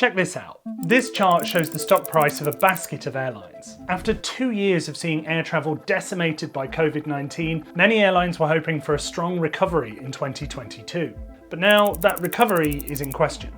Check this out. This chart shows the stock price of a basket of airlines. After 2 years of seeing air travel decimated by COVID-19, many airlines were hoping for a strong recovery in 2022. But now that recovery is in question.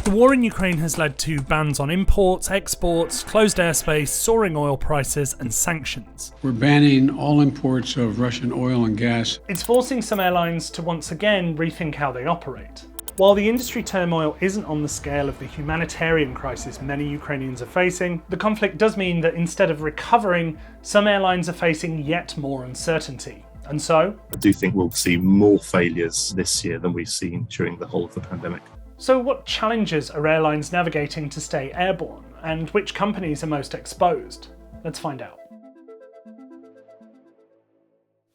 The war in Ukraine has led to bans on imports, exports, closed airspace, soaring oil prices, and sanctions. We're banning all imports of Russian oil and gas. It's forcing some airlines to once again rethink how they operate. While the industry turmoil isn't on the scale of the humanitarian crisis many Ukrainians are facing, the conflict does mean that instead of recovering, some airlines are facing yet more uncertainty. And so, I do think we'll see more failures this year than we've seen during the whole of the pandemic. So what challenges are airlines navigating to stay airborne, and which companies are most exposed? Let's find out.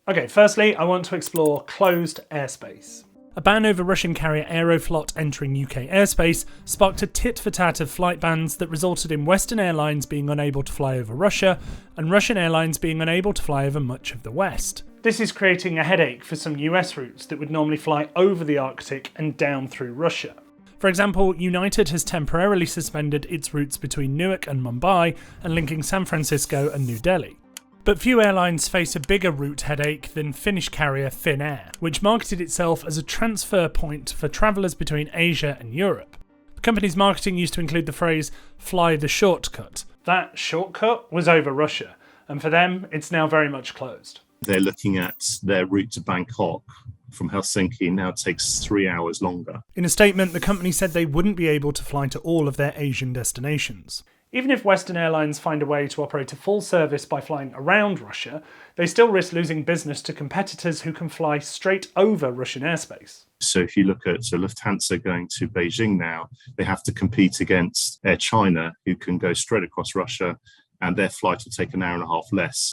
Okay, firstly, I want to explore closed airspace. A ban over Russian carrier Aeroflot entering UK airspace sparked a tit-for-tat of flight bans that resulted in Western airlines being unable to fly over Russia, and Russian airlines being unable to fly over much of the West. This is creating a headache for some US routes that would normally fly over the Arctic and down through Russia. For example, United has temporarily suspended its routes between Newark and Mumbai and linking San Francisco and New Delhi. But few airlines face a bigger route headache than Finnish carrier Finnair, which marketed itself as a transfer point for travellers between Asia and Europe. The company's marketing used to include the phrase, "fly the shortcut." That shortcut was over Russia, and for them, it's now very much closed. They're looking at their route to Bangkok from Helsinki now takes 3 hours longer. In a statement, the company said they wouldn't be able to fly to all of their Asian destinations. Even if Western airlines find a way to operate a full service by flying around Russia, they still risk losing business to competitors who can fly straight over Russian airspace. So if you look at Lufthansa going to Beijing now, they have to compete against Air China, who can go straight across Russia, and their flight will take an hour and a half less.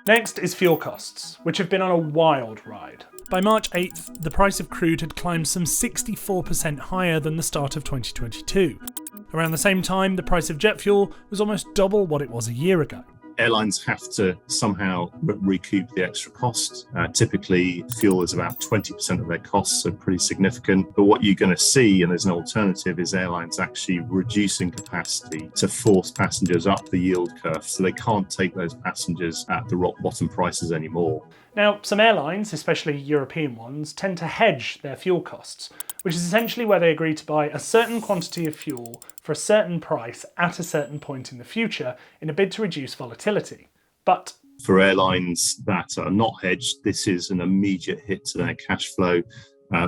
Next is fuel costs, which have been on a wild ride. By March 8th, the price of crude had climbed some 64% higher than the start of 2022. Around the same time, the price of jet fuel was almost double what it was a year ago. Airlines have to somehow recoup the extra cost. Typically, fuel is about 20% of their costs, so pretty significant. But what you're going to see, and there's an alternative, is airlines actually reducing capacity to force passengers up the yield curve, so they can't take those passengers at the rock bottom prices anymore. Now, some airlines, especially European ones, tend to hedge their fuel costs, which is essentially where they agree to buy a certain quantity of fuel for a certain price at a certain point in the future in a bid to reduce volatility. But for airlines that are not hedged, this is an immediate hit to their cash flow.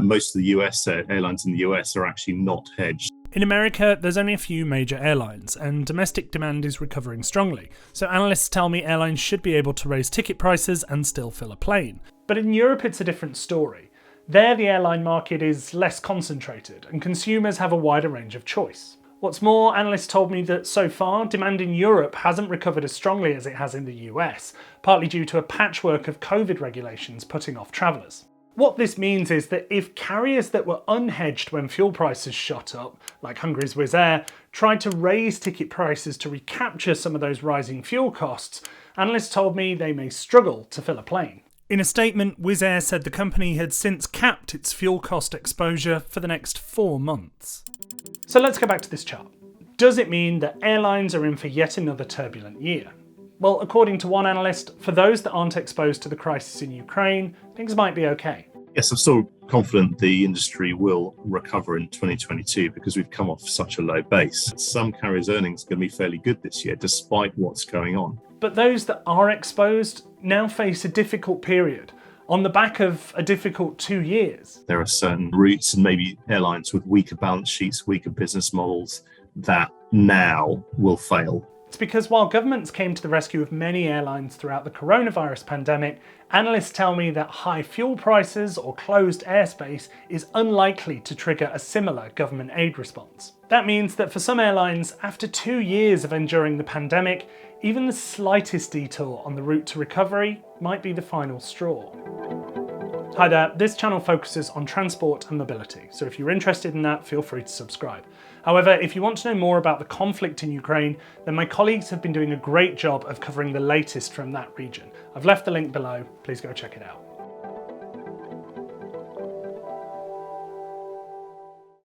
Most of the US airlines in the US are actually not hedged. In America, there's only a few major airlines, and domestic demand is recovering strongly, so analysts tell me airlines should be able to raise ticket prices and still fill a plane. But in Europe, it's a different story. There, the airline market is less concentrated, and consumers have a wider range of choice. What's more, analysts told me that so far, demand in Europe hasn't recovered as strongly as it has in the US, partly due to a patchwork of COVID regulations putting off travellers. What this means is that if carriers that were unhedged when fuel prices shot up, like Hungary's Wizz Air, tried to raise ticket prices to recapture some of those rising fuel costs, analysts told me they may struggle to fill a plane. In a statement, Wizz Air said the company had since capped its fuel cost exposure for the next 4 months. So let's go back to this chart. Does it mean that airlines are in for yet another turbulent year? Well, according to one analyst, for those that aren't exposed to the crisis in Ukraine, things might be okay. Yes, I'm still confident the industry will recover in 2022 because we've come off such a low base. Some carriers' earnings are going to be fairly good this year, despite what's going on. But those that are exposed now face a difficult period, on the back of a difficult 2 years. There are certain routes and maybe airlines with weaker balance sheets, weaker business models that now will fail. It's because while governments came to the rescue of many airlines throughout the coronavirus pandemic, analysts tell me that high fuel prices or closed airspace is unlikely to trigger a similar government aid response. That means that for some airlines, after 2 years of enduring the pandemic, even the slightest detour on the route to recovery might be the final straw. Hi there, this channel focuses on transport and mobility, so if you're interested in that, feel free to subscribe. However, if you want to know more about the conflict in Ukraine, then my colleagues have been doing a great job of covering the latest from that region. I've left the link below, please go check it out.